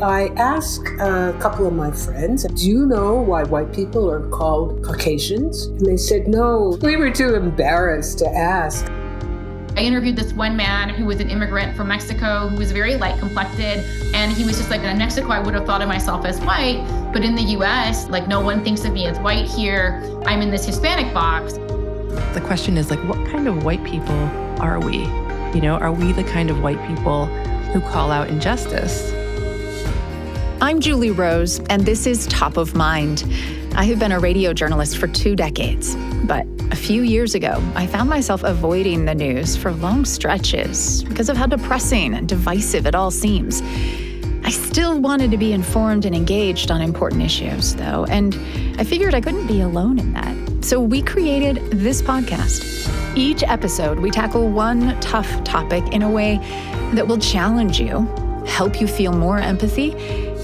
I asked a couple of my friends, do you know why white people are called Caucasians? And they said, no, we were too embarrassed to ask. I interviewed this one man who was an immigrant from Mexico who was very light complected. And he was just like, in Mexico, I would have thought of myself as white. But in the US, like no one thinks of me as white here. I'm in this Hispanic box. The question is like, what kind of white people are we? You know, are we the kind of white people who call out injustice? I'm Julie Rose, and this is Top of Mind. I have been a radio journalist for 2 decades, but a few years ago, I found myself avoiding the news for long stretches because of how depressing and divisive it all seems. I still wanted to be informed and engaged on important issues, though, and I figured I couldn't be alone in that. So we created this podcast. Each episode, we tackle one tough topic in a way that will challenge you, help you feel more empathy,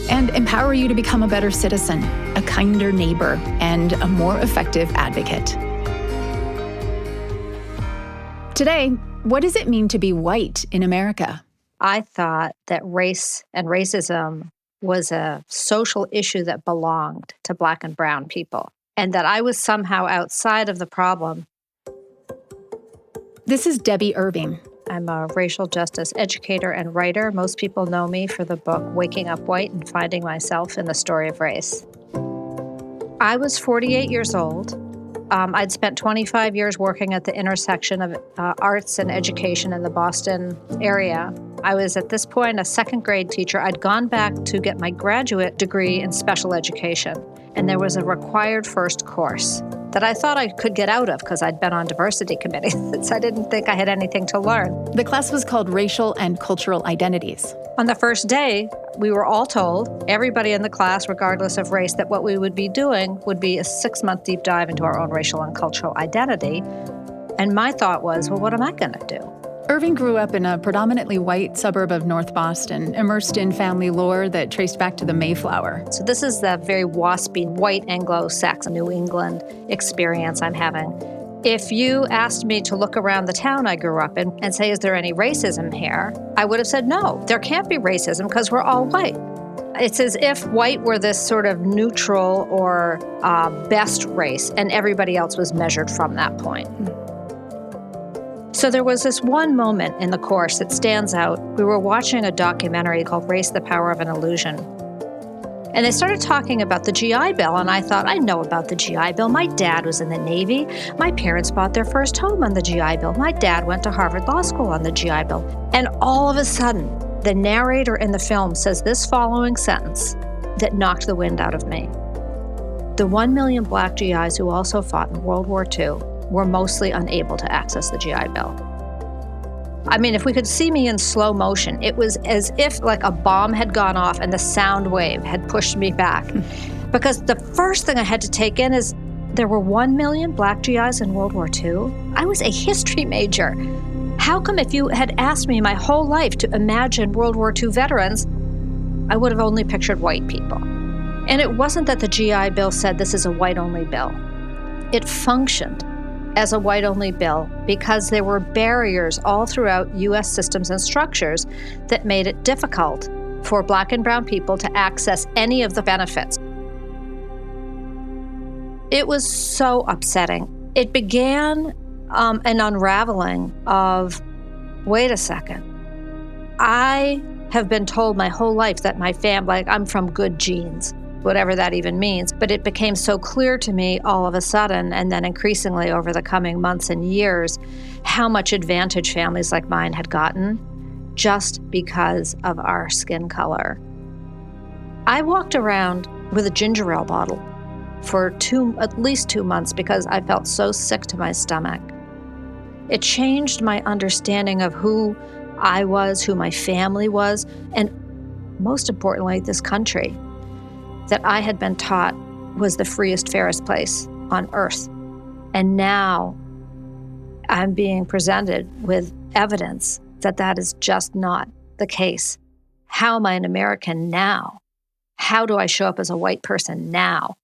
and empower you to become a better citizen, a kinder neighbor, and a more effective advocate. Today, what does it mean to be white in America? I thought that race and racism was a social issue that belonged to Black and brown people, and that I was somehow outside of the problem. This is Debbie Irving. I'm a racial justice educator and writer. Most people know me for the book Waking Up White and Finding Myself in the Story of Race. I was 48 years old. I'd spent 25 years working at the intersection of arts and education in the Boston area. I was at this point a second grade teacher. I'd gone back to get my graduate degree in special education, and there was a required first course that I thought I could get out of because I'd been on diversity committees. So I didn't think I had anything to learn. The class was called Racial and Cultural Identities. On the first day, we were all told, everybody in the class, regardless of race, that what we would be doing would be a 6-month deep dive into our own racial and cultural identity. And my thought was, well, what am I going to do? Irving grew up in a predominantly white suburb of North Boston, immersed in family lore that traced back to the Mayflower. So this is the very waspy, white Anglo-Saxon New England experience I'm having. If you asked me to look around the town I grew up in and say, is there any racism here? I would have said, no, there can't be racism because we're all white. It's as if white were this sort of neutral or best race, and everybody else was measured from that point. So there was this one moment in the course that stands out. We were watching a documentary called Race, the Power of an Illusion. And they started talking about the GI Bill, and I thought, I know about the GI Bill. My dad was in the Navy. My parents bought their first home on the GI Bill. My dad went to Harvard Law School on the GI Bill. And all of a sudden, the narrator in the film says this following sentence that knocked the wind out of me. The 1 million Black GIs who also fought in World War II were mostly unable to access the GI Bill. I mean, if we could see me in slow motion, it was as if like a bomb had gone off and the sound wave had pushed me back. Because the first thing I had to take in is there were 1 million Black GIs in World War II. I was a history major. How come if you had asked me my whole life to imagine World War II veterans, I would have only pictured white people? And it wasn't that the GI Bill said this is a white-only bill. It functioned as a white-only bill because there were barriers all throughout U.S. systems and structures that made it difficult for Black and brown people to access any of the benefits. It was so upsetting. It began an unraveling of, wait a second, I have been told my whole life that my family, like I'm from good genes, whatever that even means. But it became so clear to me all of a sudden, and then increasingly over the coming months and years, how much advantage families like mine had gotten just because of our skin color. I walked around with a ginger ale bottle for at least 2 months because I felt so sick to my stomach. It changed my understanding of who I was, who my family was, and most importantly, this country that I had been taught was the freest, fairest place on earth. And now I'm being presented with evidence that that is just not the case. How am I an American now? How do I show up as a white person now?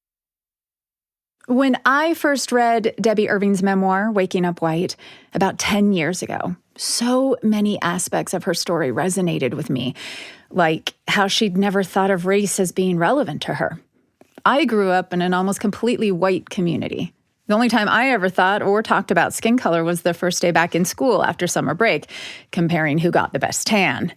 When I first read Debbie Irving's memoir, Waking Up White, about 10 years ago, so many aspects of her story resonated with me, like how she'd never thought of race as being relevant to her. I grew up in an almost completely white community. The only time I ever thought or talked about skin color was the first day back in school after summer break, comparing who got the best tan.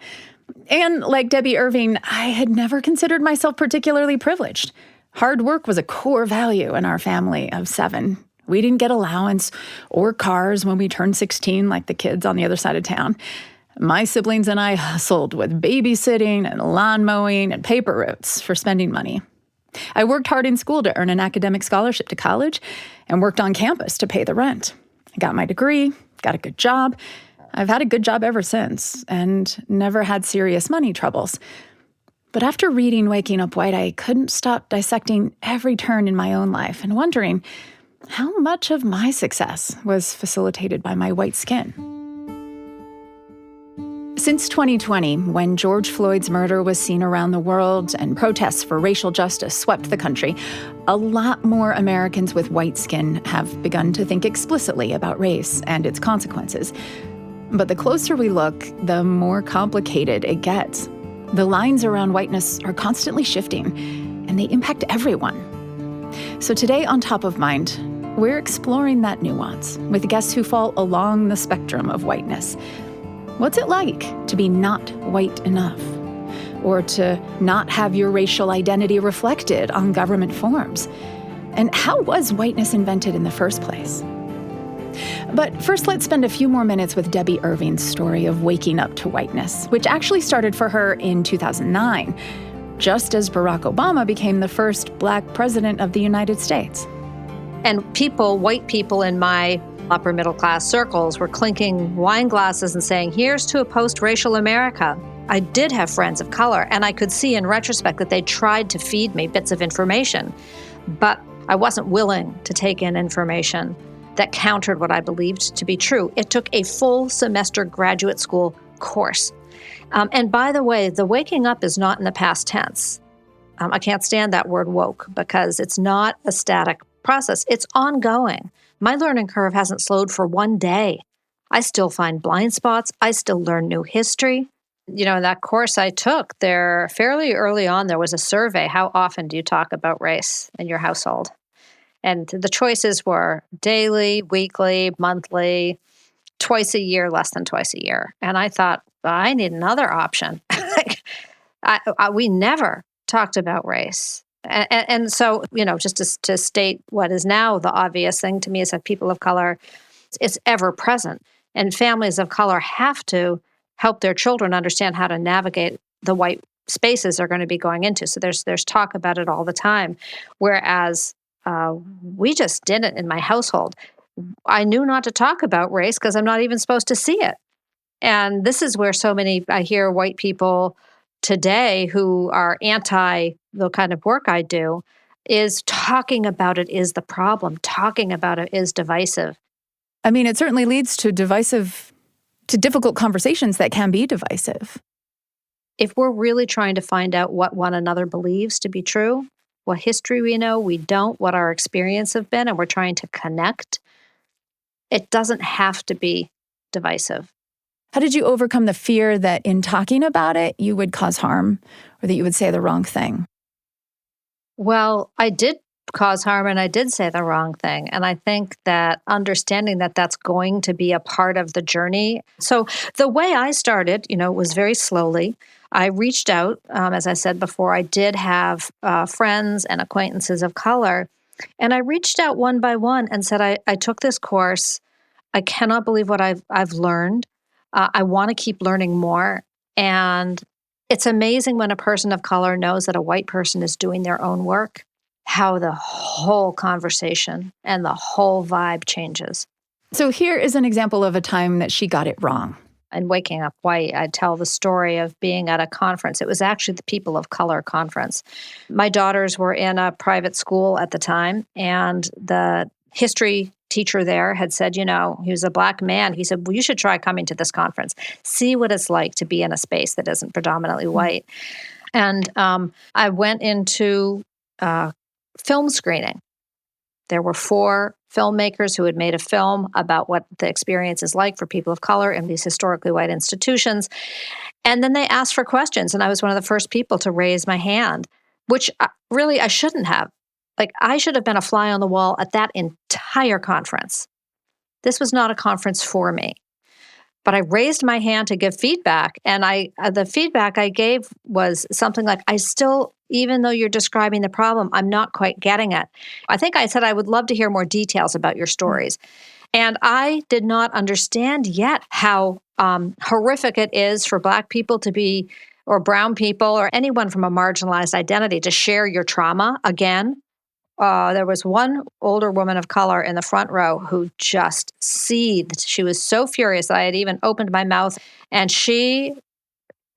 And like Debbie Irving, I had never considered myself particularly privileged. Hard work was a core value in our family of 7. We didn't get allowance or cars when we turned 16 like the kids on the other side of town. My siblings and I hustled with babysitting and lawn mowing and paper routes for spending money. I worked hard in school to earn an academic scholarship to college and worked on campus to pay the rent. I got my degree, got a good job. I've had a good job ever since and never had serious money troubles. But after reading Waking Up White, I couldn't stop dissecting every turn in my own life and wondering how much of my success was facilitated by my white skin. Since 2020, when George Floyd's murder was seen around the world and protests for racial justice swept the country, a lot more Americans with white skin have begun to think explicitly about race and its consequences. But the closer we look, the more complicated it gets. The lines around whiteness are constantly shifting, and they impact everyone. So today on Top of Mind, we're exploring that nuance with guests who fall along the spectrum of whiteness. What's it like to be not white enough? Or to not have your racial identity reflected on government forms? And how was whiteness invented in the first place? But first, let's spend a few more minutes with Debbie Irving's story of waking up to whiteness, which actually started for her in 2009, just as Barack Obama became the first Black president of the United States. And white people in my upper middle class circles were clinking wine glasses and saying, here's to a post-racial America. I did have friends of color, and I could see in retrospect that they tried to feed me bits of information, but I wasn't willing to take in information that countered what I believed to be true. It took a full semester graduate school course. And by the way, the waking up is not in the past tense. I can't stand that word woke because it's not a static process. It's ongoing. My learning curve hasn't slowed for one day. I still find blind spots. I still learn new history. You know, in that course I took, there fairly early on, there was a survey. How often do you talk about race in your household? And the choices were daily, weekly, monthly, twice a year, less than twice a year. And I thought, I need another option. We never talked about race. And so, you know, just to state what is now the obvious thing to me is that people of color, it's ever present. And families of color have to help their children understand how to navigate the white spaces they're going to be going into. So there's talk about it all the time. Whereas we just didn't in my household. I knew not to talk about race because I'm not even supposed to see it. And this is where I hear white people today who are anti the kind of work I do, is talking about it is the problem. Talking about it is divisive. I mean, it certainly leads to difficult conversations that can be divisive. If we're really trying to find out what one another believes to be true, what history we know, we don't, what our experience have been, and we're trying to connect, it doesn't have to be divisive. How did you overcome the fear that in talking about it, you would cause harm or that you would say the wrong thing? Well, I did cause harm and I did say the wrong thing. And I think that understanding that that's going to be a part of the journey. So the way I started, was very slowly. I reached out, as I said before, I did have friends and acquaintances of color. And I reached out one by one and said, I took this course. I cannot believe what I've learned. I want to keep learning more. And it's amazing when a person of color knows that a white person is doing their own work, how the whole conversation and the whole vibe changes. So here is an example of a time that she got it wrong. And Waking Up White, I tell the story of being at a conference. It was actually the People of Color conference. My daughters were in a private school at the time, and the history teacher there had said, he was a Black man. He said, well, you should try coming to this conference. See what it's like to be in a space that isn't predominantly white. And I went into film screening. There were 4 filmmakers who had made a film about what the experience is like for people of color in these historically white institutions. And then they asked for questions, and I was one of the first people to raise my hand, which really I shouldn't have. Like, I should have been a fly on the wall at that entire conference. This was not a conference for me. But I raised my hand to give feedback, and the feedback I gave was something like, I still, even though you're describing the problem, I'm not quite getting it. I think I said I would love to hear more details about your stories. And I did not understand yet how horrific it is for Black people to be, or brown people, or anyone from a marginalized identity to share your trauma again. There was one older woman of color in the front row who just seethed. She was so furious that I had even opened my mouth. And she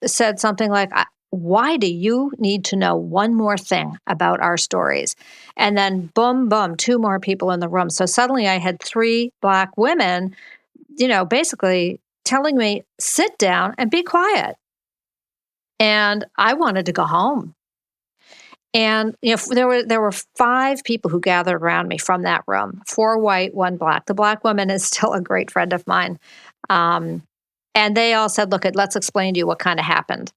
said something like, why do you need to know one more thing about our stories? And then boom, boom, 2 more people in the room. So suddenly I had 3 Black women, basically telling me, sit down and be quiet. And I wanted to go home. And there were 5 people who gathered around me from that room, 4 white, 1 Black. The Black woman is still a great friend of mine. And they all said, look, let's explain to you what kind of happened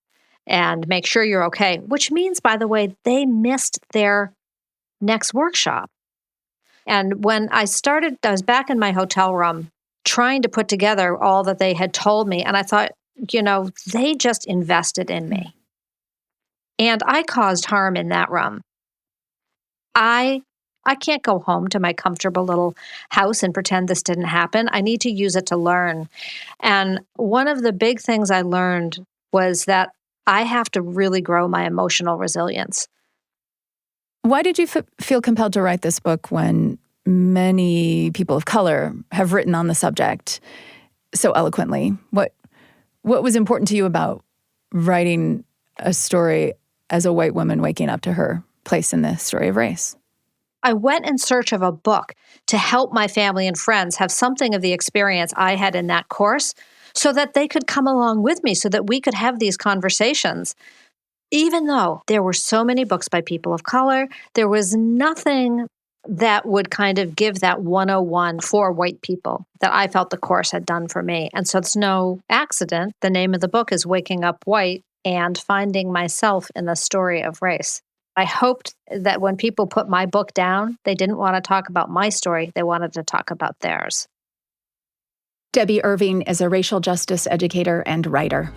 and make sure you're okay, which means, by the way, they missed their next workshop. And when I was back in my hotel room trying to put together all that they had told me. And I thought, they just invested in me. And I caused harm in that room. I can't go home to my comfortable little house and pretend this didn't happen. I need to use it to learn. And one of the big things I learned was that I have to really grow my emotional resilience. Why did you feel compelled to write this book when many people of color have written on the subject so eloquently? What was important to you about writing a story as a white woman waking up to her place in the story of race? I went in search of a book to help my family and friends have something of the experience I had in that course so that they could come along with me, so that we could have these conversations. Even though there were so many books by people of color, there was nothing that would kind of give that 101 for white people that I felt the course had done for me. And so it's no accident. The name of the book is Waking Up White and Finding Myself in the Story of Race. I hoped that when people put my book down, they didn't want to talk about my story. They wanted to talk about theirs. Debbie Irving is a racial justice educator and writer.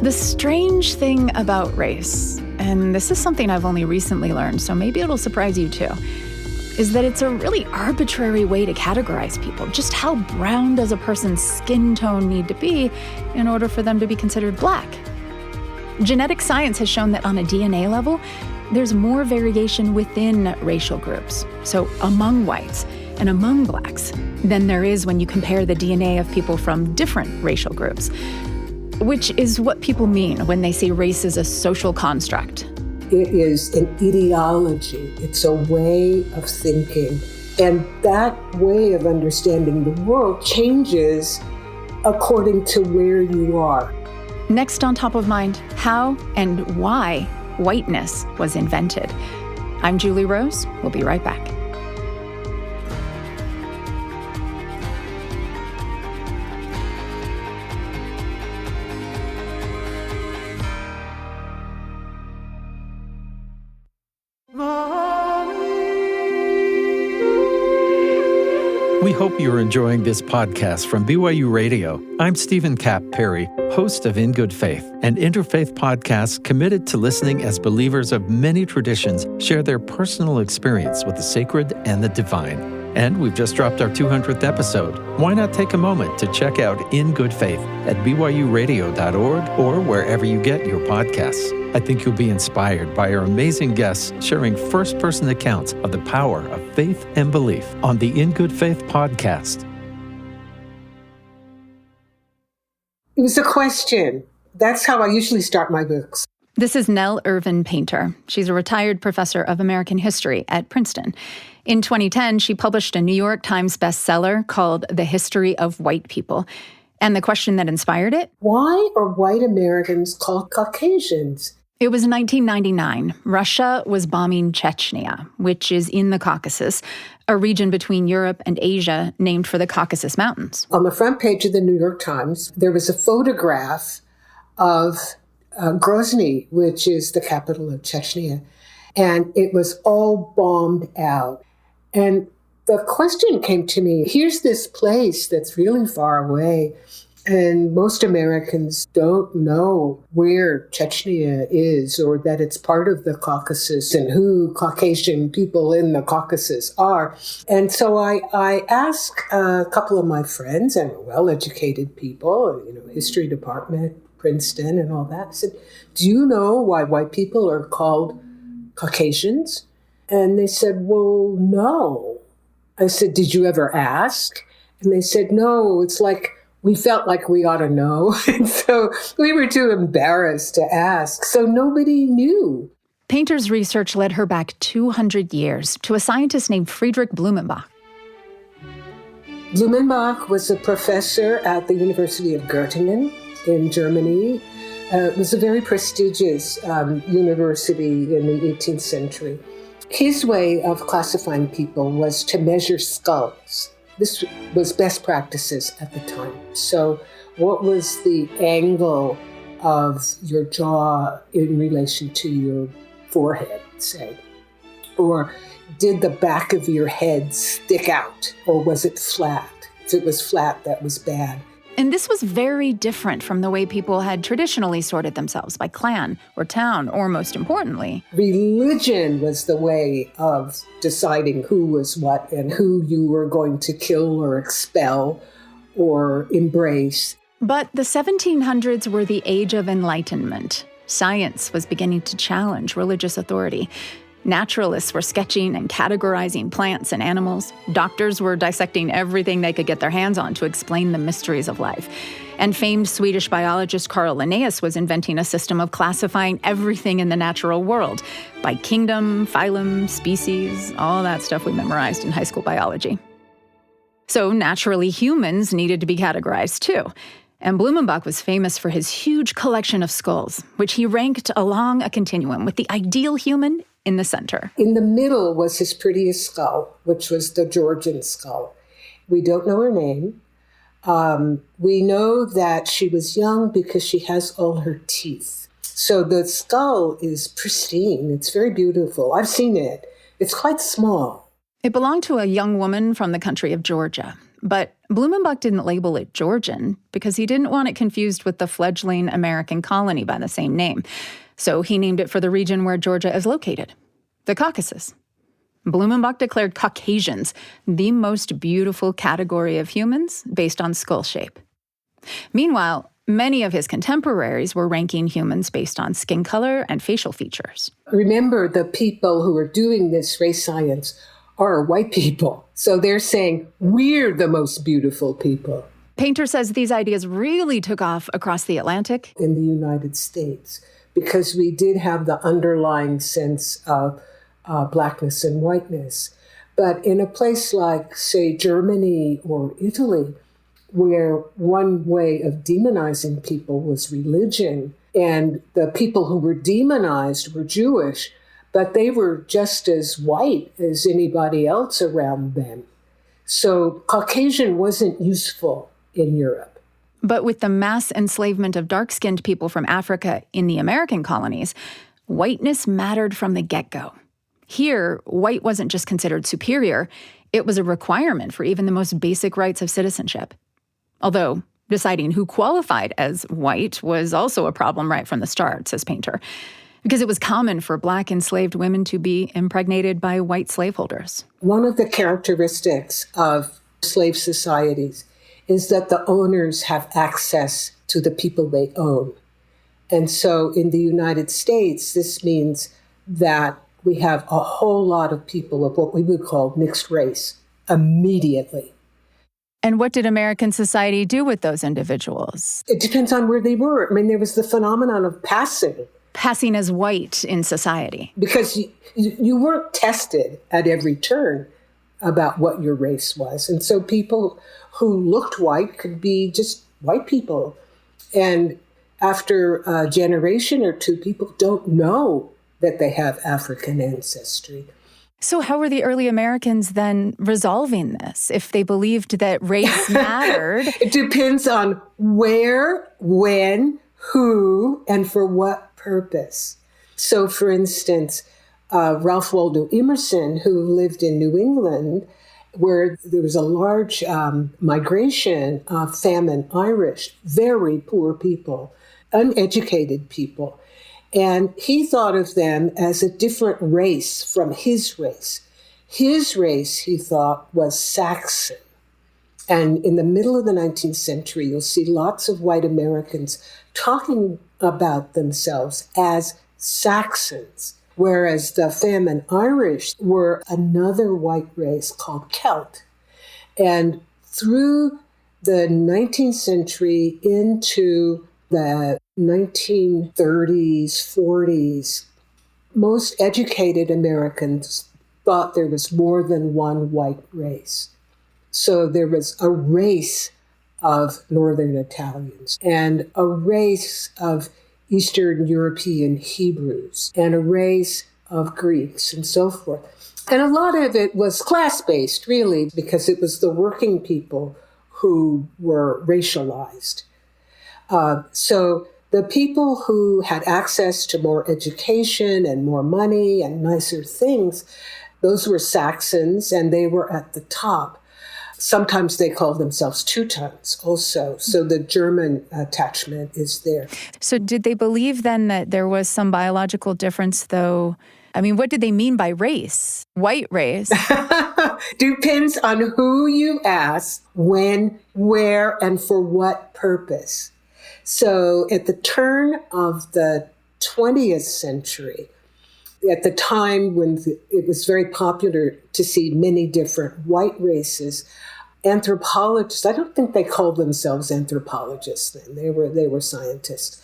The strange thing about race, and this is something I've only recently learned, so maybe it'll surprise you too, is that it's a really arbitrary way to categorize people. Just how brown does a person's skin tone need to be in order for them to be considered Black? Genetic science has shown that on a DNA level, there's more variation within racial groups, so among whites and among Blacks, than there is when you compare the DNA of people from different racial groups, which is what people mean when they say race is a social construct. It is an ideology. It's a way of thinking. And that way of understanding the world changes according to where you are. Next on Top of Mind, how and why whiteness was invented. I'm Julie Rose. We'll be right back. We hope you're enjoying this podcast from BYU Radio. I'm Stephen Cap Perry, host of In Good Faith, an interfaith podcast committed to listening as believers of many traditions share their personal experience with the sacred and the divine. And we've just dropped our 200th episode. Why not take a moment to check out In Good Faith at byuradio.org or wherever you get your podcasts. I think you'll be inspired by our amazing guests sharing first-person accounts of the power of faith and belief on the In Good Faith podcast. It was a question. That's how I usually start my books. This is Nell Irvin Painter. She's a retired professor of American history at Princeton. In 2010, she published a New York Times bestseller called The History of White People. And the question that inspired it? Why are white Americans called Caucasians? It was 1999. Russia was bombing Chechnya, which is in the Caucasus, a region between Europe and Asia named for the Caucasus Mountains. On the front page of the New York Times, there was a photograph of Grozny, which is the capital of Chechnya, and it was all bombed out. And the question came to me, here's this place that's really far away, and most Americans don't know where Chechnya is or that it's part of the Caucasus and who Caucasian people in the Caucasus are. And so I asked a couple of my friends, and well-educated people, history department, Princeton and all that. I said, do you know why white people are called Caucasians? And they said, well, no. I said, did you ever ask? And they said, no, it's like, we felt like we ought to know. And so we were too embarrassed to ask. So nobody knew. Painter's research led her back 200 years to a scientist named Friedrich Blumenbach. Blumenbach was a professor at the University of Göttingen in Germany. It was a very prestigious university in the 18th century. His way of classifying people was to measure skulls. This was best practices at the time. So what was the angle of your jaw in relation to your forehead, say? Or did the back of your head stick out? Or was it flat? If it was flat, that was bad. And this was very different from the way people had traditionally sorted themselves by clan or town, or most importantly, religion was the way of deciding who was what and who you were going to kill or expel or embrace. But the 1700s were the age of enlightenment. Science was beginning to challenge religious authority. Naturalists were sketching and categorizing plants and animals. Doctors were dissecting everything they could get their hands on to explain the mysteries of life. And famed Swedish biologist Carl Linnaeus was inventing a system of classifying everything in the natural world by kingdom, phylum, species, all that stuff we memorized in high school biology. So naturally, humans needed to be categorized too. And Blumenbach was famous for his huge collection of skulls, which he ranked along a continuum with the ideal human in the center. In the middle was his prettiest skull, which was the Georgian skull. We don't know her name. We know that she was young because she has all her teeth. So the skull is pristine. It's very beautiful. I've seen it. It's quite small. It belonged to a young woman from the country of Georgia. But Blumenbach didn't label it Georgian because he didn't want it confused with the fledgling American colony by the same name. So he named it for the region where Georgia is located, the Caucasus. Blumenbach declared Caucasians the most beautiful category of humans based on skull shape. Meanwhile, many of his contemporaries were ranking humans based on skin color and facial features. Remember, the people who are doing this race science are white people. So they're saying, we're the most beautiful people. Painter says these ideas really took off across the Atlantic. In the United States, because we did have the underlying sense of blackness and whiteness. But in a place like, say, Germany or Italy, where one way of demonizing people was religion, and the people who were demonized were Jewish, but they were just as white as anybody else around them. So Caucasian wasn't useful in Europe. But with the mass enslavement of dark-skinned people from Africa in the American colonies, whiteness mattered from the get-go. Here, white wasn't just considered superior, it was a requirement for even the most basic rights of citizenship. Although deciding who qualified as white was also a problem right from the start, says Painter, because it was common for Black enslaved women to be impregnated by white slaveholders. One of the characteristics of slave societies is that the owners have access to the people they own. And so in the United States, this means that we have a whole lot of people of what we would call mixed race immediately. And what did American society do with those individuals? It depends on where they were. I mean, there was the phenomenon of passing. Passing as white in society. Because you weren't tested at every turn about what your race was. And so people who looked white could be just white people. And after a generation or two, people don't know that they have African ancestry. So how were the early Americans then resolving this if they believed that race mattered? It depends on where, when, who, and for what purpose. So, for instance, Ralph Waldo Emerson, who lived in New England, where there was a large migration of famine Irish, very poor people, uneducated people. And he thought of them as a different race from his race. His race, he thought, was Saxon. And in the middle of the 19th century, you'll see lots of white Americans talking about themselves as Saxons, whereas the famine Irish were another white race called Celt. And through the 19th century into the 1930s, 40s, most educated Americans thought there was more than one white race. So there was a race of Northern Italians and a race of Eastern European Hebrews and a race of Greeks and so forth. And a lot of it was class-based, really, because it was the working people who were racialized. So the people who had access to more education and more money and nicer things, those were Saxons, and they were at the top. Sometimes they called themselves Teutons also. So the German attachment is there. So did they believe then that there was some biological difference, though? I mean, what did they mean by race? White race? Depends on who you ask, when, where, and for what purpose. So at the turn of the 20th century, at the time when it was very popular to see many different white races, anthropologists, I don't think they called themselves anthropologists then, they were scientists,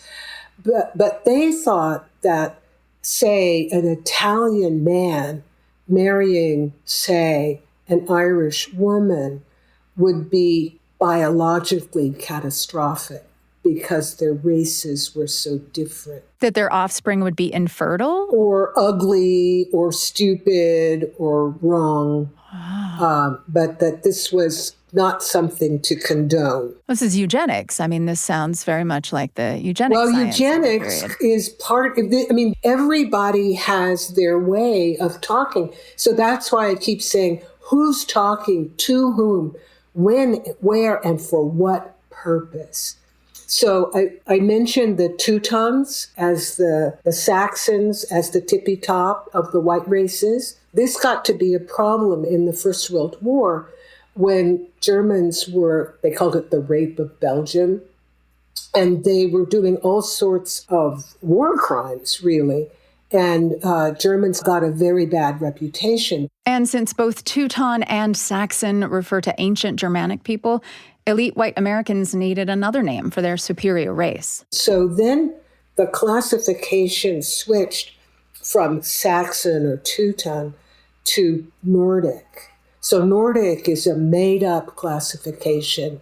but they thought that, say, an Italian man marrying, say, an Irish woman would be biologically catastrophic because their races were so different. That their offspring would be infertile? Or ugly, or stupid, or wrong. But that this was not something to condone. This is eugenics. I mean, this sounds very much like the eugenics Well, science eugenics is part of it. I mean, everybody has their way of talking. So that's why I keep saying, who's talking to whom, when, where, and for what purpose? So I mentioned the Teutons as the Saxons as the tippy top of the white races. This got to be a problem in the First World War when Germans they called it the rape of Belgium, and they were doing all sorts of war crimes, really. And Germans got a very bad reputation. And since both Teuton and Saxon refer to ancient Germanic people, elite white Americans needed another name for their superior race. So then the classification switched from Saxon or Teuton to Nordic. So Nordic is a made-up classification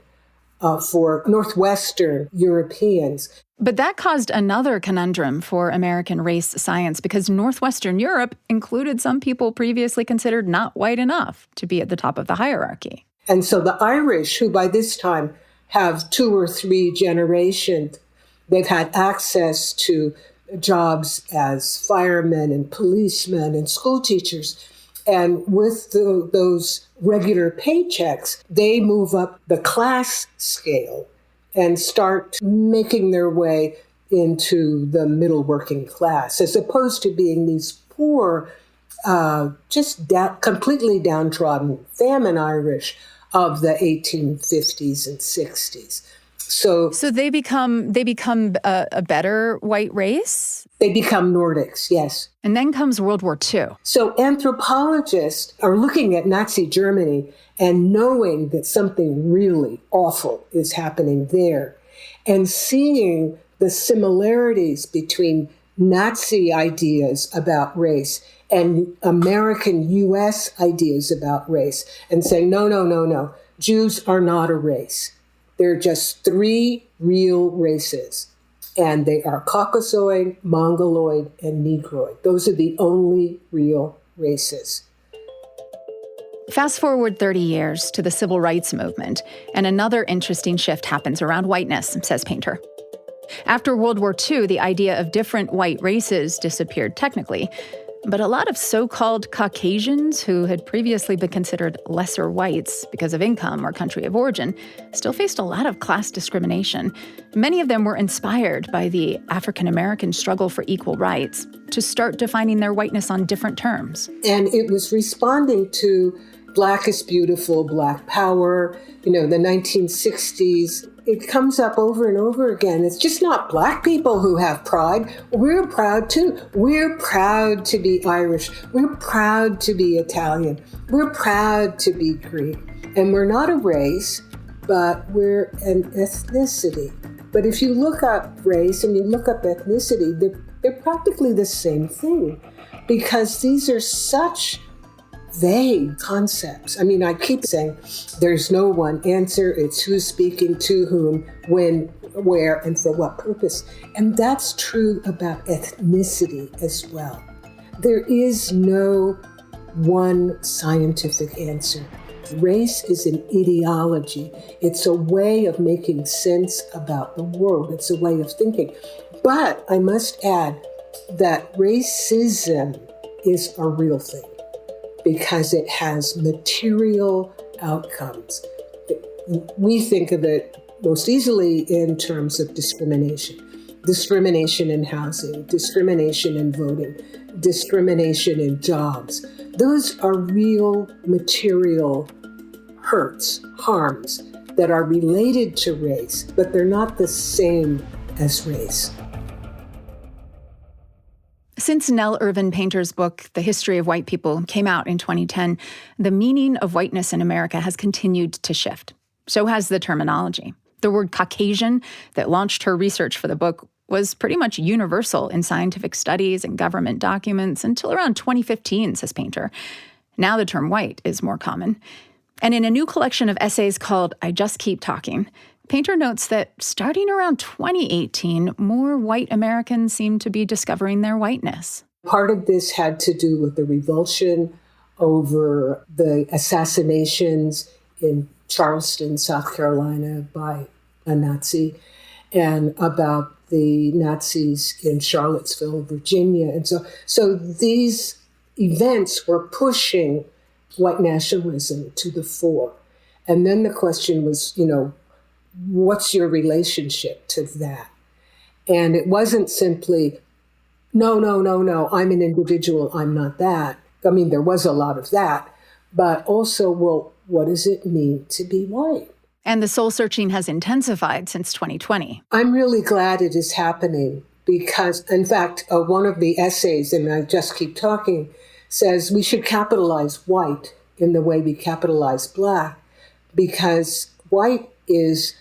for Northwestern Europeans. But that caused another conundrum for American race science because Northwestern Europe included some people previously considered not white enough to be at the top of the hierarchy. And so the Irish, who by this time have 2 or 3 generations, they've had access to jobs as firemen and policemen and school teachers. And with those regular paychecks, they move up the class scale and start making their way into the middle working class, as opposed to being these poor, completely downtrodden famine Irish of the 1850s and 60s. So they become a better white race? They become Nordics, yes. And then comes World War II. So anthropologists are looking at Nazi Germany and knowing that something really awful is happening there and seeing the similarities between Nazi ideas about race and American U.S. ideas about race and saying, no, Jews are not a race. They're just 3 real races. And they are Caucasoid, Mongoloid, and Negroid. Those are the only real races. Fast forward 30 years to the civil rights movement, and another interesting shift happens around whiteness, says Painter. After World War II, the idea of different white races disappeared technically, but a lot of so-called Caucasians who had previously been considered lesser whites because of income or country of origin still faced a lot of class discrimination. Many of them were inspired by the African-American struggle for equal rights to start defining their whiteness on different terms. And it was responding to Black is beautiful, Black power, the 1960s. It comes up over and over again. It's just not Black people who have pride. We're proud too. We're proud to be Irish. We're proud to be Italian. We're proud to be Greek. And we're not a race, but we're an ethnicity. But if you look up race and you look up ethnicity, they're practically the same thing, because these are such vague concepts. I keep saying there's no one answer. It's who's speaking to whom, when, where, and for what purpose. And that's true about ethnicity as well. There is no one scientific answer. Race is an ideology. It's a way of making sense about the world. It's a way of thinking. But I must add that racism is a real thing, because it has material outcomes. We think of it most easily in terms of discrimination. Discrimination in housing, discrimination in voting, discrimination in jobs. Those are real material hurts, harms that are related to race, but they're not the same as race. Since Nell Irvin Painter's book, The History of White People, came out in 2010, the meaning of whiteness in America has continued to shift. So has the terminology. The word Caucasian that launched her research for the book was pretty much universal in scientific studies and government documents until around 2015, says Painter. Now the term white is more common. And in a new collection of essays called I Just Keep Talking, Painter notes that starting around 2018, more white Americans seem to be discovering their whiteness. Part of this had to do with the revulsion over the assassinations in Charleston, South Carolina, by a Nazi, and about the Nazis in Charlottesville, Virginia. And so these events were pushing white nationalism to the fore. And then the question was, what's your relationship to that? And it wasn't simply, no, I'm an individual, I'm not that. There was a lot of that, but also, well, what does it mean to be white? And the soul searching has intensified since 2020. I'm really glad it is happening because, in fact, one of the essays, and I Just Keep Talking, says we should capitalize white in the way we capitalize Black, because white is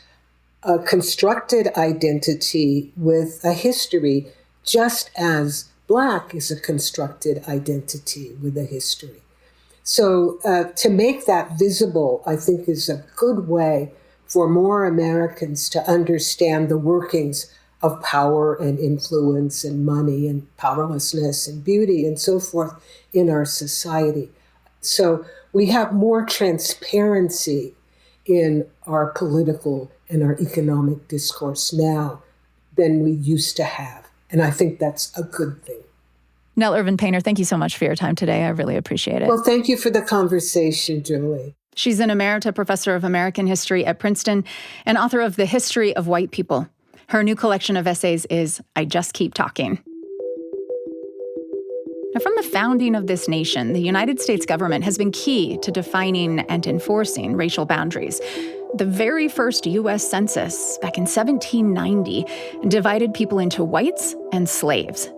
a constructed identity with a history, just as Black is a constructed identity with a history. So to make that visible, I think, is a good way for more Americans to understand the workings of power and influence and money and powerlessness and beauty and so forth in our society. So we have more transparency in our political and our economic discourse now than we used to have. And I think that's a good thing. Nell Irvin Painter, thank you so much for your time today. I really appreciate it. Well, thank you for the conversation, Julie. She's an emerita professor of American history at Princeton and author of The History of White People. Her new collection of essays is I Just Keep Talking. Now, from the founding of this nation, the United States government has been key to defining and enforcing racial boundaries. The very first U.S. Census, back in 1790, divided people into whites and slaves.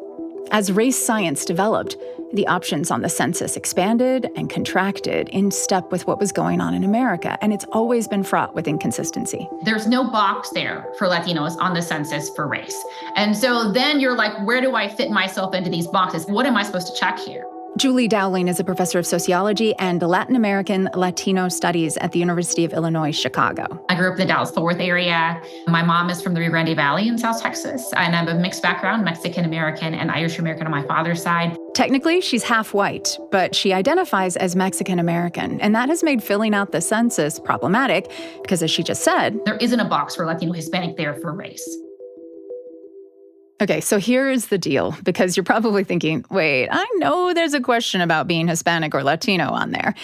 As race science developed, the options on the census expanded and contracted in step with what was going on in America, and it's always been fraught with inconsistency. There's no box there for Latinos on the census for race. And so then you're like, where do I fit myself into these boxes? What am I supposed to check here? Julie Dowling is a professor of sociology and Latin American Latino studies at the University of Illinois, Chicago. I grew up in the Dallas-Fort Worth area. My mom is from the Rio Grande Valley in South Texas, and I'm a mixed background, Mexican-American and Irish-American on my father's side. Technically, she's half white, but she identifies as Mexican-American, and that has made filling out the census problematic because, as she just said, there isn't a box for Latino Hispanic there for race. Okay, so here's the deal, because you're probably thinking, wait, I know there's a question about being Hispanic or Latino on there.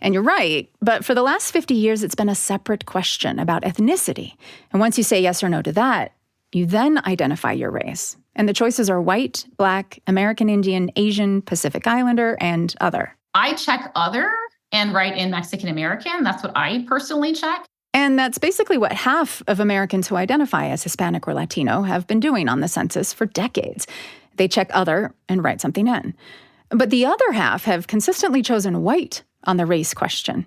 And you're right, but for the last 50 years, it's been a separate question about ethnicity. And once you say yes or no to that, you then identify your race. And the choices are white, Black, American Indian, Asian, Pacific Islander, and other. I check other and write in Mexican American. That's what I personally check. And that's basically what half of Americans who identify as Hispanic or Latino have been doing on the census for decades. They check other and write something in. But the other half have consistently chosen white on the race question.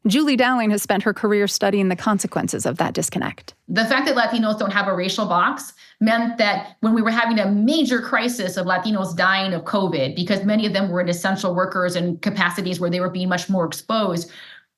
Julie Dowling has spent her career studying the consequences of that disconnect. The fact that Latinos don't have a racial box meant that when we were having a major crisis of Latinos dying of COVID, because many of them were in essential workers and capacities where they were being much more exposed,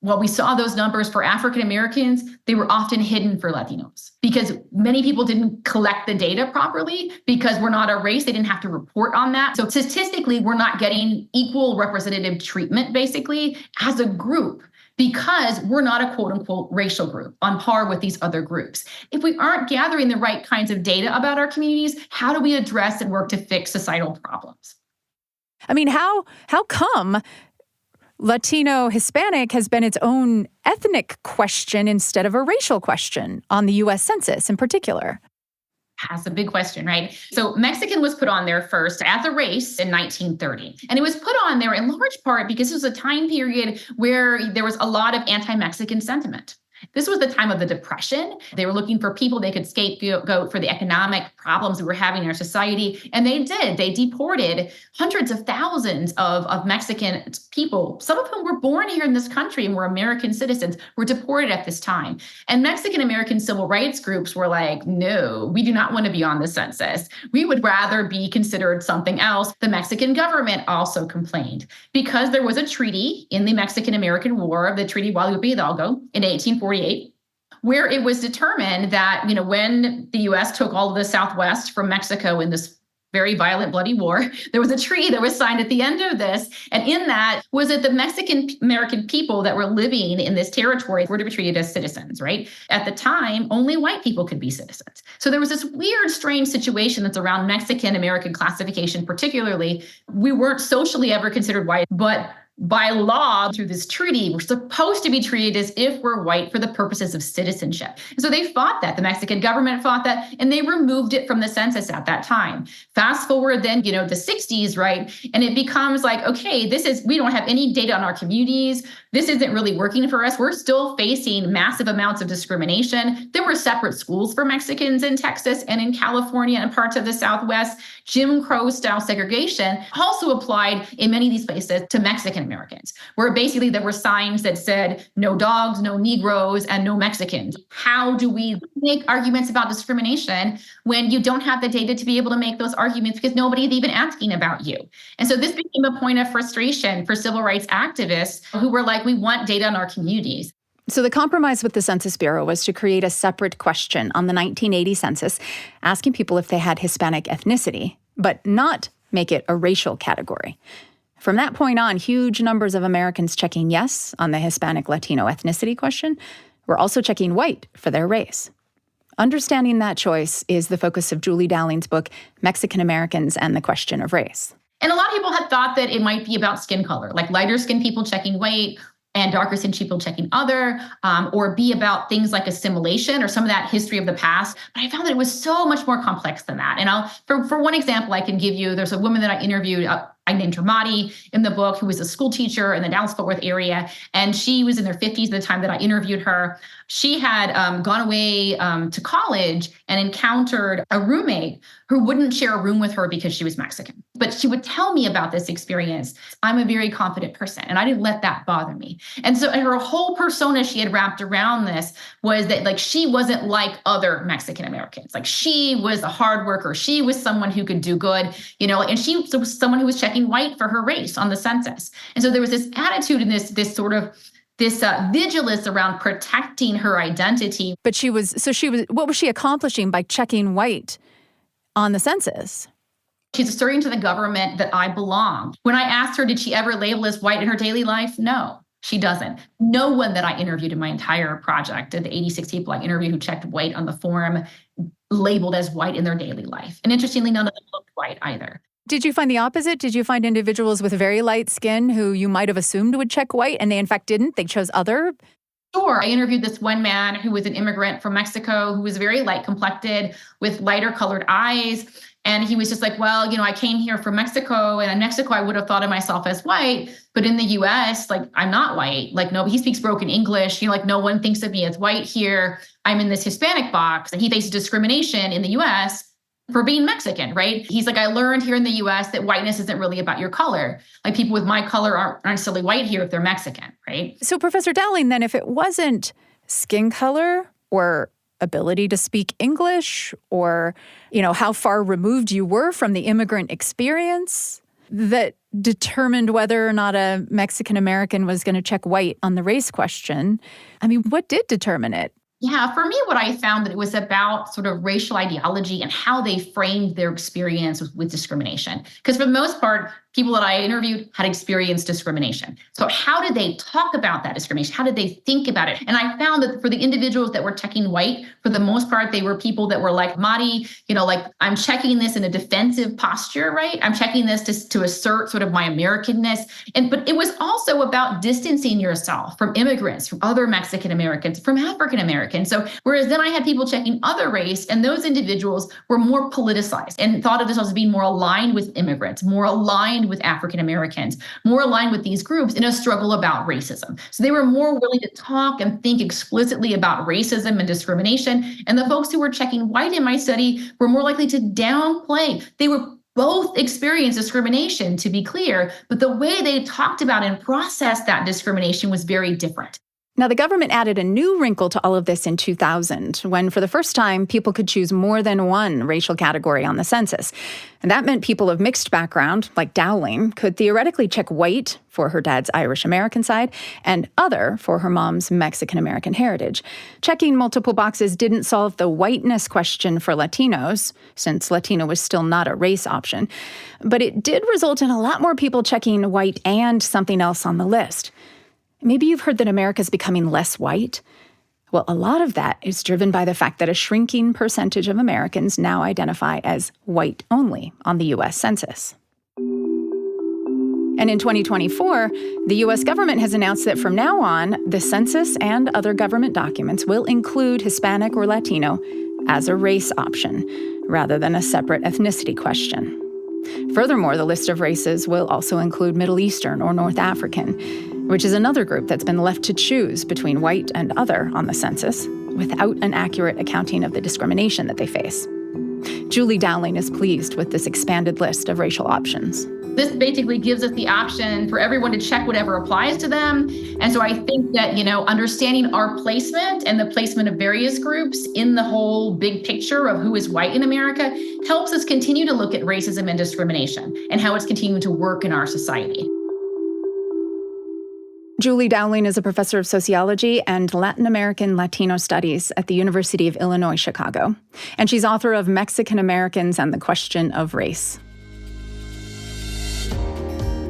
while we saw those numbers for African Americans, they were often hidden for Latinos because many people didn't collect the data properly because we're not a race. They didn't have to report on that. So statistically, we're not getting equal representative treatment, basically, as a group because we're not a quote unquote racial group on par with these other groups. If we aren't gathering the right kinds of data about our communities, how do we address and work to fix societal problems? I mean, how come Latino Hispanic has been its own ethnic question instead of a racial question on the U.S. Census in particular? That's a big question, right? So Mexican was put on there first as a race in 1930. And it was put on there in large part because it was a time period where there was a lot of anti-Mexican sentiment. This was the time of the Depression. They were looking for people they could scapegoat for the economic problems we were having in our society. And they did. They deported hundreds of thousands of Mexican people, some of whom were born here in this country and were American citizens, were deported at this time. And Mexican-American civil rights groups were like, no, we do not want to be on the census. We would rather be considered something else. The Mexican government also complained because there was a treaty in the Mexican-American War, the Treaty Guadalupe Hidalgo in 1848, where it was determined that, when the U.S. took all of the Southwest from Mexico in this very violent, bloody war, there was a treaty that was signed at the end of this. And in that was that the Mexican-American people that were living in this territory were to be treated as citizens, right? At the time, only white people could be citizens. So there was this weird, strange situation that's around Mexican-American classification, particularly. We weren't socially ever considered white, but by law, through this treaty, we're supposed to be treated as if we're white for the purposes of citizenship. And so they fought that. The Mexican government fought that, and they removed it from the census at that time. Fast forward then, the 60s, right? And it becomes like, okay, we don't have any data on our communities. This isn't really working for us. We're still facing massive amounts of discrimination. There were separate schools for Mexicans in Texas and in California and parts of the Southwest. Jim Crow style segregation also applied in many of these places to Mexican Americans, where basically there were signs that said no dogs, no Negroes, and no Mexicans. How do we make arguments about discrimination when you don't have the data to be able to make those arguments because nobody's even asking about you? And so this became a point of frustration for civil rights activists who were like, we want data on our communities. So the compromise with the Census Bureau was to create a separate question on the 1980 census, asking people if they had Hispanic ethnicity, but not make it a racial category. From that point on, huge numbers of Americans checking yes on the Hispanic Latino ethnicity question were also checking white for their race. Understanding that choice is the focus of Julie Dowling's book, Mexican Americans and the Question of Race. And a lot of people had thought that it might be about skin color, like lighter skinned people checking white and darker skinned people checking other, or be about things like assimilation or some of that history of the past. But I found that it was so much more complex than that. And for one example I can give you, there's a woman that I interviewed, I named her Madi in the book, who was a school teacher in the Dallas-Fort Worth area. And she was in her 50s at the time that I interviewed her. She had gone away to college and encountered a roommate who wouldn't share a room with her because she was Mexican. But she would tell me about this experience. I'm a very confident person, and I didn't let that bother me. And so her whole persona she had wrapped around this was that she wasn't like other Mexican Americans. She was a hard worker. She was someone who could do good, and she was someone who was checking checking white for her race on the census. And so there was this attitude and this vigilance around protecting her identity. But what was she accomplishing by checking white on the census? She's asserting to the government that I belong. When I asked her, did she ever label as white in her daily life? No, she doesn't. No one that I interviewed in my entire project, the 86 people I interviewed who checked white on the form, labeled as white in their daily life. And interestingly, none of them looked white either. Did you find the opposite? Did you find individuals with very light skin who you might have assumed would check white and they in fact didn't? They chose other? Sure. I interviewed this one man who was an immigrant from Mexico who was very light complected with lighter colored eyes. And he was just like, well, I came here from Mexico, and in Mexico, I would have thought of myself as white. But in the US, I'm not white. No, he speaks broken English. No one thinks of me as white here. I'm in this Hispanic box. And he faces discrimination in the US for being Mexican, right? He's like, I learned here in the US that whiteness isn't really about your color. People with my color aren't necessarily white here if they're Mexican, right? So Professor Dowling, then, if it wasn't skin color or ability to speak English or, how far removed you were from the immigrant experience that determined whether or not a Mexican American was going to check white on the race question, what did determine it? Yeah, for me, what I found that it was about sort of racial ideology and how they framed their experience with discrimination. Because for the most part, people that I interviewed had experienced discrimination. So how did they talk about that discrimination? How did they think about it? And I found that for the individuals that were checking white, for the most part, they were people that were like, Madi, I'm checking this in a defensive posture, right? I'm checking this to assert sort of my Americanness. But it was also about distancing yourself from immigrants, from other Mexican Americans, from African Americans. So whereas then I had people checking other race, and those individuals were more politicized and thought of themselves as being more aligned with immigrants, more aligned with African Americans, more aligned with these groups in a struggle about racism. So they were more willing to talk and think explicitly about racism and discrimination. And the folks who were checking white in my study were more likely to downplay. They were both experienced discrimination, to be clear, but the way they talked about and processed that discrimination was very different. Now, the government added a new wrinkle to all of this in 2000, when for the first time, people could choose more than one racial category on the census. And that meant people of mixed background, like Dowling, could theoretically check white for her dad's Irish American side and other for her mom's Mexican American heritage. Checking multiple boxes didn't solve the whiteness question for Latinos, since Latino was still not a race option. But it did result in a lot more people checking white and something else on the list. Maybe you've heard that America's becoming less white. Well, a lot of that is driven by the fact that a shrinking percentage of Americans now identify as white only on the U.S. Census. And in 2024, the U.S. government has announced that from now on, the census and other government documents will include Hispanic or Latino as a race option, rather than a separate ethnicity question. Furthermore, the list of races will also include Middle Eastern or North African, which is another group that's been left to choose between white and other on the census, without an accurate accounting of the discrimination that they face. Julie Dowling is pleased with this expanded list of racial options. This basically gives us the option for everyone to check whatever applies to them. And so I think that, understanding our placement and the placement of various groups in the whole big picture of who is white in America helps us continue to look at racism and discrimination and how it's continuing to work in our society. Julie Dowling is a professor of sociology and Latin American Latino studies at the University of Illinois, Chicago. And she's author of Mexican Americans and the Question of Race.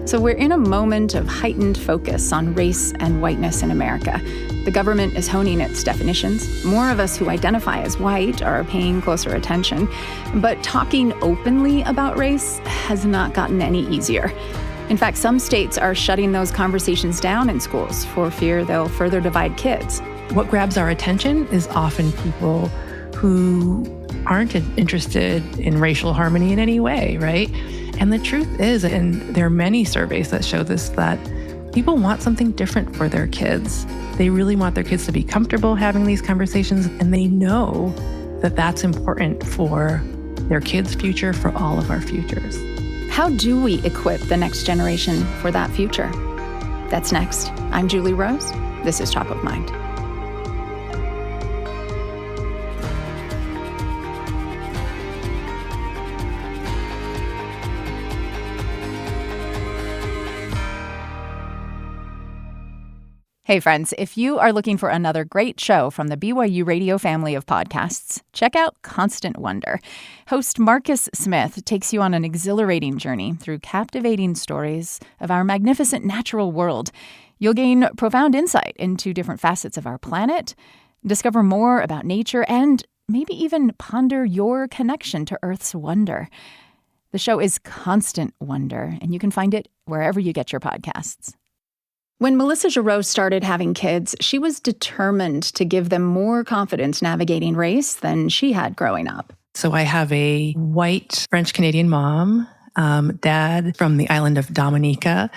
So we're in a moment of heightened focus on race and whiteness in America. The government is honing its definitions. More of us who identify as white are paying closer attention. But talking openly about race has not gotten any easier. In fact, some states are shutting those conversations down in schools for fear they'll further divide kids. What grabs our attention is often people who aren't interested in racial harmony in any way, right? And the truth is, and there are many surveys that show this, that people want something different for their kids. They really want their kids to be comfortable having these conversations, and they know that that's important for their kids' future, for all of our futures. How do we equip the next generation for that future? That's next. I'm Julie Rose. This is Top of Mind. Hey friends, if you are looking for another great show from the BYU Radio family of podcasts, check out Constant Wonder. Host Marcus Smith takes you on an exhilarating journey through captivating stories of our magnificent natural world. You'll gain profound insight into different facets of our planet, discover more about nature, and maybe even ponder your connection to Earth's wonder. The show is Constant Wonder, and you can find it wherever you get your podcasts. When Melissa Giroux started having kids, she was determined to give them more confidence navigating race than she had growing up. So I have a white French-Canadian mom, dad from the island of Dominica,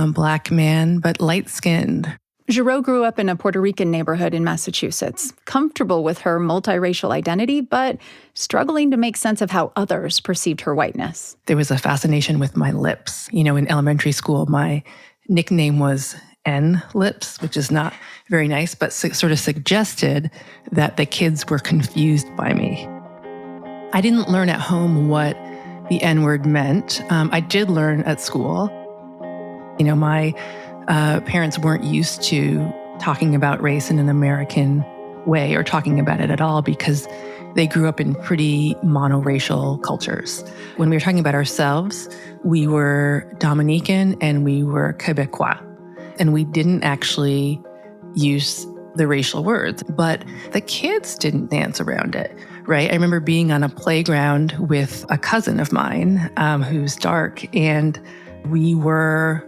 Black man, but light-skinned. Giroux grew up in a Puerto Rican neighborhood in Massachusetts, comfortable with her multiracial identity, but struggling to make sense of how others perceived her whiteness. There was a fascination with my lips. You know, in elementary school, my nickname was N-lips, which is not very nice, but sort of suggested that the kids were confused by me. I didn't learn at home what the N-word meant. I did learn at school. You know, my parents weren't used to talking about race in an American way or talking about it at all because they grew up in pretty monoracial cultures. When we were talking about ourselves, we were Dominican and we were Quebecois. And we didn't actually use the racial words, but the kids didn't dance around it, right? I remember being on a playground with a cousin of mine who's dark, and we were,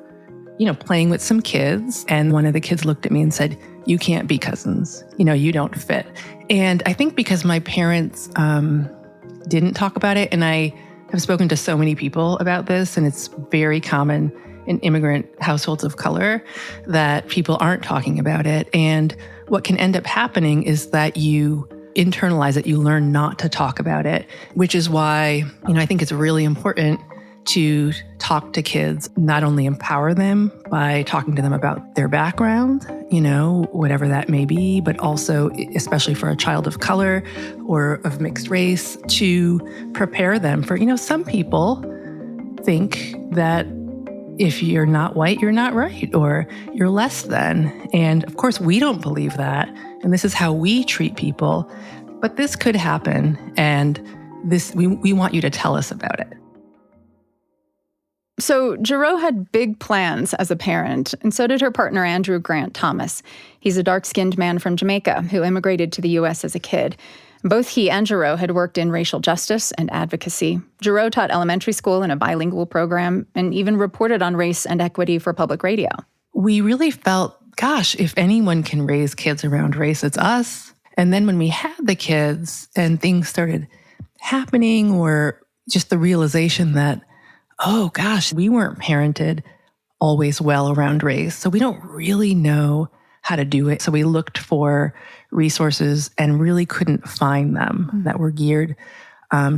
playing with some kids. And one of the kids looked at me and said, "You can't be cousins. You don't fit." And I think because my parents didn't talk about it, and I have spoken to so many people about this, and it's very common in immigrant households of color that people aren't talking about it. And what can end up happening is that you internalize it, you learn not to talk about it, which is why, I think it's really important to talk to kids, not only empower them by talking to them about their background, whatever that may be, but also, especially for a child of color or of mixed race, to prepare them for, some people think that if you're not white, you're not right, or you're less than. And of course, we don't believe that. And this is how we treat people. But this could happen. And we want you to tell us about it. So Giroux had big plans as a parent, and so did her partner, Andrew Grant Thomas. He's a dark-skinned man from Jamaica who immigrated to the U.S. as a kid. Both he and Giroux had worked in racial justice and advocacy. Giroux taught elementary school in a bilingual program and even reported on race and equity for public radio. We really felt, gosh, if anyone can raise kids around race, it's us. And then when we had the kids and things started happening, or just the realization that, oh gosh, we weren't parented always well around race, so we don't really know how to do it. So we looked for resources and really couldn't find them that were geared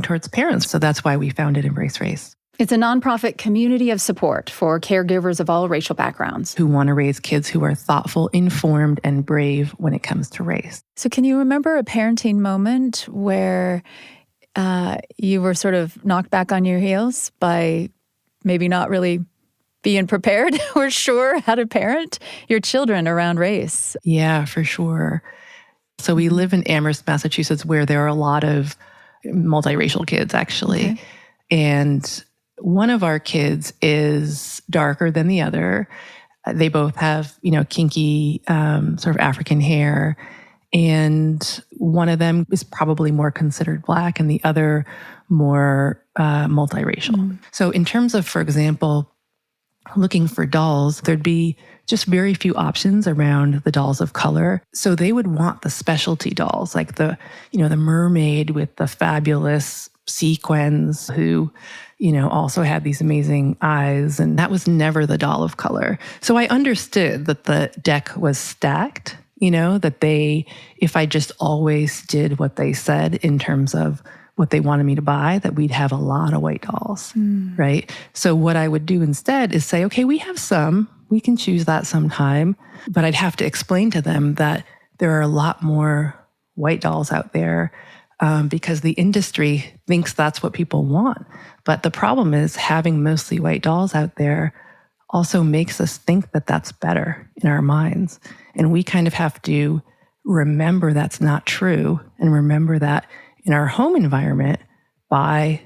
towards parents. So that's why we founded Embrace Race. It's a nonprofit community of support for caregivers of all racial backgrounds who want to raise kids who are thoughtful, informed, and brave when it comes to race. So can you remember a parenting moment where you were sort of knocked back on your heels by maybe not really being prepared or sure how to parent your children around race? Yeah, for sure. So we live in Amherst, Massachusetts, where there are a lot of multiracial kids, actually. Okay. And one of our kids is darker than the other. They both have, kinky sort of African hair. And one of them is probably more considered Black and the other more multiracial. So in terms of, for example, looking for dolls, there'd be just very few options around the dolls of color. So they would want the specialty dolls, like the mermaid with the fabulous sequins who, also had these amazing eyes. And that was never the doll of color. So I understood that the deck was stacked, that if I just always did what they said in terms of what they wanted me to buy, that we'd have a lot of white dolls, right? So what I would do instead is say, okay, we have some, we can choose that sometime, but I'd have to explain to them that there are a lot more white dolls out there because the industry thinks that's what people want. But the problem is having mostly white dolls out there also makes us think that that's better in our minds. And we kind of have to remember that's not true, and remember that in our home environment by,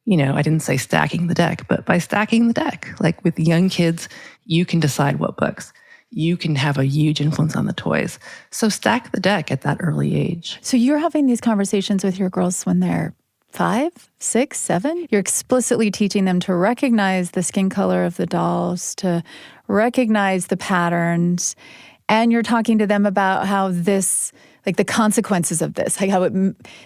I didn't say stacking the deck, but by stacking the deck. Like with young kids, you can decide what books. You can have a huge influence on the toys. So stack the deck at that early age. So you're having these conversations with your girls when they're 5, 6, 7? You're explicitly teaching them to recognize the skin color of the dolls, to recognize the patterns, and you're talking to them about how this, like the consequences of this, like how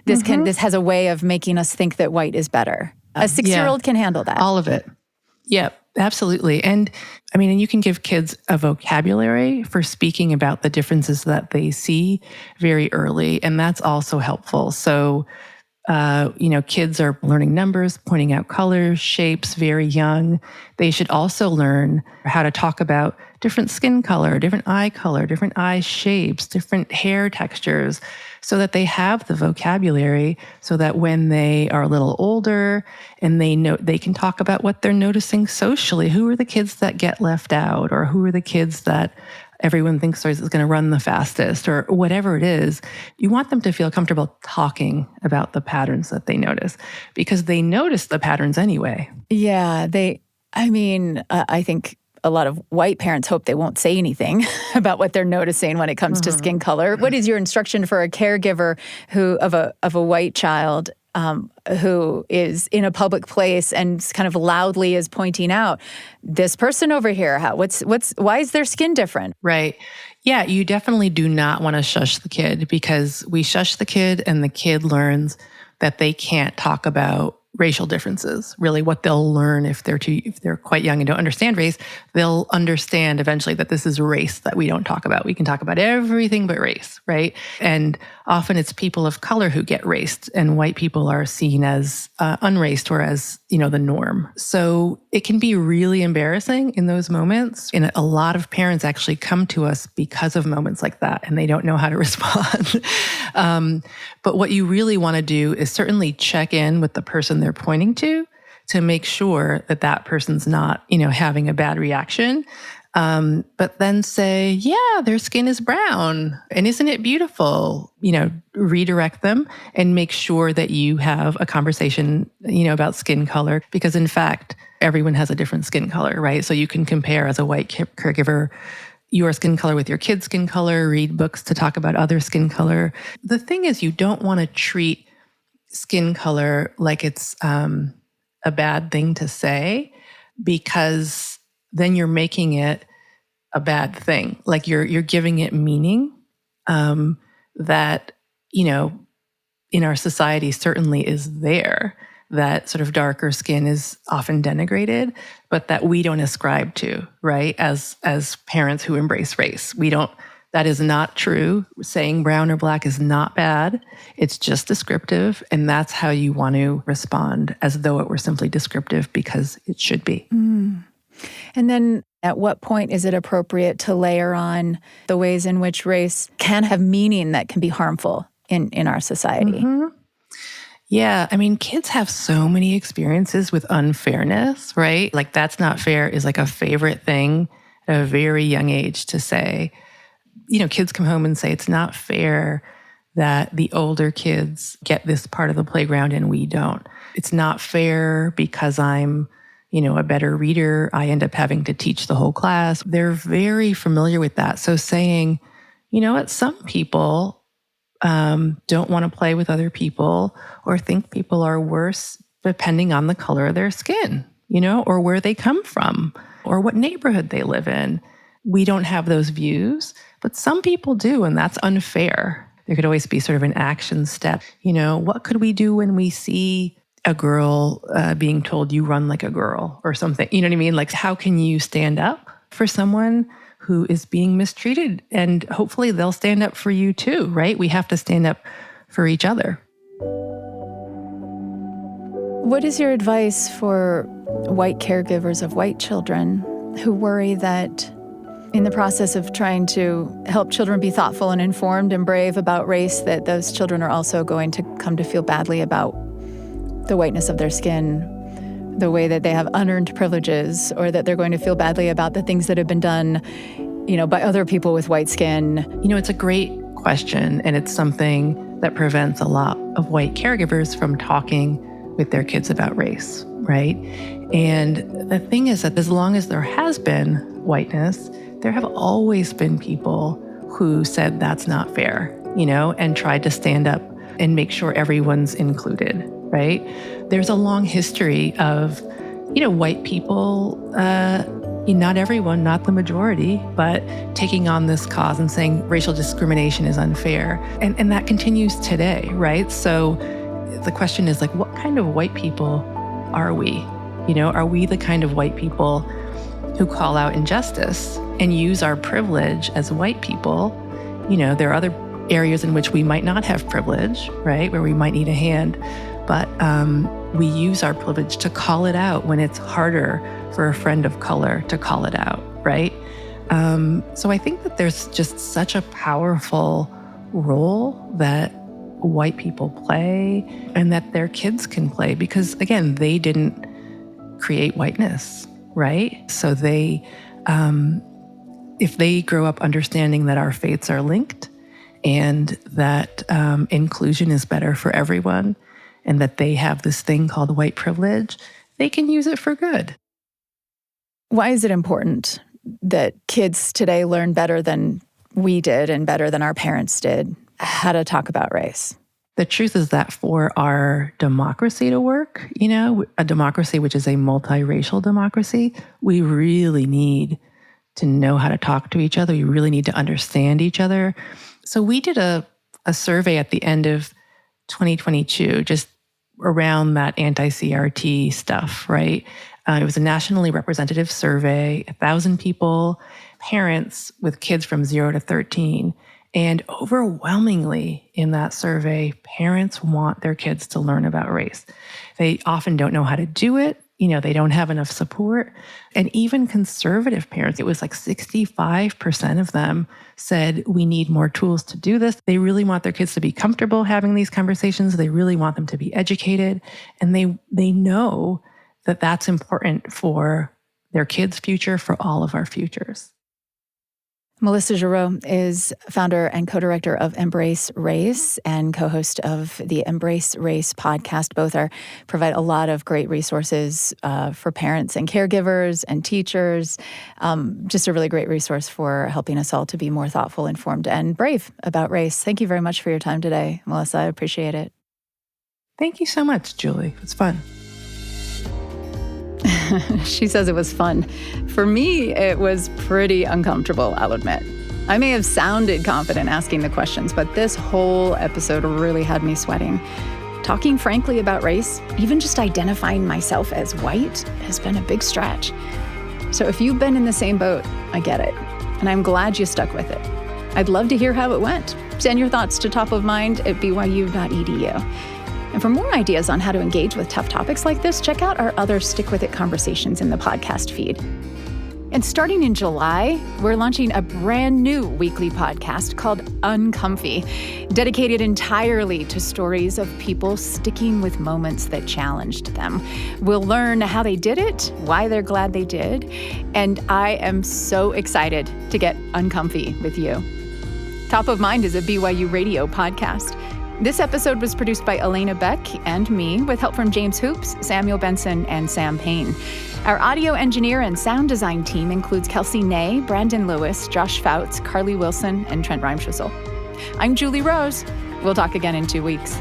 this has a way of making us think that white is better. A 6-year-old can handle that. All of it. Yep, absolutely. And you can give kids a vocabulary for speaking about the differences that they see very early, and that's also helpful. So, kids are learning numbers, pointing out colors, shapes very young. They should also learn how to talk about different skin color, different eye shapes, different hair textures, so that they have the vocabulary, so that when they are a little older and they can talk about what they're noticing socially. Who are the kids that get left out, or who are the kids that everyone thinks is going to run the fastest, or whatever it is. You want them to feel comfortable talking about the patterns that they notice, because they notice the patterns anyway. Yeah, I think a lot of white parents hope they won't say anything about what they're noticing when it comes to skin color. What is your instruction for a caregiver of a white child who is in a public place and kind of loudly is pointing out, this person over here, why is their skin different? Right. Yeah, you definitely do not want to shush the kid, because we shush the kid and the kid learns that they can't talk about racial differences. Really, what they'll learn if they're quite young and don't understand race, they'll understand eventually that this is race that we don't talk about. We can talk about everything but race, right? And often it's people of color who get raced, and white people are seen as unraced, or as, the norm. So it can be really embarrassing in those moments. And a lot of parents actually come to us because of moments like that, and they don't know how to respond. But what you really want to do is certainly check in with the person they're pointing to make sure that that person's not, having a bad reaction. But then say, yeah, their skin is brown, and isn't it beautiful? Redirect them and make sure that you have a conversation, about skin color, because in fact, everyone has a different skin color, right? So you can compare, as a white caregiver, your skin color with your kid's skin color, read books to talk about other skin color. The thing is, you don't want to treat skin color like it's a bad thing to say, because then you're making it a bad thing. Like you're giving it meaning that, in our society certainly is there, that sort of darker skin is often denigrated, but that we don't ascribe to, right? As parents who embrace race. That is not true. Saying brown or black is not bad. It's just descriptive, and that's how you want to respond, as though it were simply descriptive, because it should be. Mm. And then at what point is it appropriate to layer on the ways in which race can have meaning that can be harmful in our society? Mm-hmm. Yeah, kids have so many experiences with unfairness, right? Like, that's not fair is like a favorite thing at a very young age to say. Kids come home and say, it's not fair that the older kids get this part of the playground and we don't. It's not fair because I'm, a better reader, I end up having to teach the whole class. They're very familiar with that. So saying, some people don't want to play with other people, or think people are worse depending on the color of their skin, or where they come from, or what neighborhood they live in. We don't have those views, but some people do, and that's unfair. There could always be sort of an action step. What could we do when we see a girl being told you run like a girl or something? You know what I mean? Like, how can you stand up for someone who is being mistreated? And hopefully they'll stand up for you too, right? We have to stand up for each other. What is your advice for white caregivers of white children who worry that in the process of trying to help children be thoughtful and informed and brave about race, that those children are also going to come to feel badly about the whiteness of their skin the way that they have unearned privileges, or that they're going to feel badly about the things that have been done, by other people with white skin? It's a great question, and it's something that prevents a lot of white caregivers from talking with their kids about race, right? And the thing is that as long as there has been whiteness, there have always been people who said that's not fair, and tried to stand up and make sure everyone's included, right? There's a long history of, white people, not everyone, not the majority, but taking on this cause and saying racial discrimination is unfair. And that continues today, right? So the question is what kind of white people are we? Are we the kind of white people who call out injustice and use our privilege as white people? There are other areas in which we might not have privilege, right? Where we might need a hand, but we use our privilege to call it out when it's harder for a friend of color to call it out, right? So I think that there's just such a powerful role that white people play and that their kids can play, because again, they didn't create whiteness, right? So they, if they grow up understanding that our fates are linked and that inclusion is better for everyone, and that they have this thing called white privilege, they can use it for good. Why is it important that kids today learn better than we did and better than our parents did how to talk about race? The truth is that for our democracy to work, a democracy which is a multiracial democracy, we really need to know how to talk to each other. We really need to understand each other. So we did a survey at the end of 2022, just around that anti-CRT stuff, right? It was a nationally representative survey, 1,000 people, parents with kids from 0 to 13. And overwhelmingly in that survey, parents want their kids to learn about race. They often don't know how to do it. They don't have enough support. And even conservative parents, it was like 65% of them said, we need more tools to do this. They really want their kids to be comfortable having these conversations. They really want them to be educated. And they know that that's important for their kids' future, for all of our futures. Melissa Giroux is founder and co-director of Embrace Race and co-host of the Embrace Race podcast. Both provide a lot of great resources for parents and caregivers and teachers. Just a really great resource for helping us all to be more thoughtful, informed, and brave about race. Thank you very much for your time today, Melissa. I appreciate it. Thank you so much, Julie. It's fun. She says it was fun. For me, it was pretty uncomfortable, I'll admit. I may have sounded confident asking the questions, but this whole episode really had me sweating. Talking frankly about race, even just identifying myself as white, has been a big stretch. So if you've been in the same boat, I get it. And I'm glad you stuck with it. I'd love to hear how it went. Send your thoughts to topofmind@byu.edu. And for more ideas on how to engage with tough topics like this, check out our other Stick With It conversations in the podcast feed. And starting in July, we're launching a brand new weekly podcast called Uncomfy, dedicated entirely to stories of people sticking with moments that challenged them. We'll learn how they did it, why they're glad they did, and I am so excited to get uncomfy with you. Top of Mind is a BYU Radio podcast. This episode was produced by Elena Beck and me, with help from James Hoops, Samuel Benson, and Sam Payne. Our audio engineer and sound design team includes Kelsey Ney, Brandon Lewis, Josh Fouts, Carly Wilson, and Trent Reimschlüssel. I'm Julie Rose. We'll talk again in 2 weeks.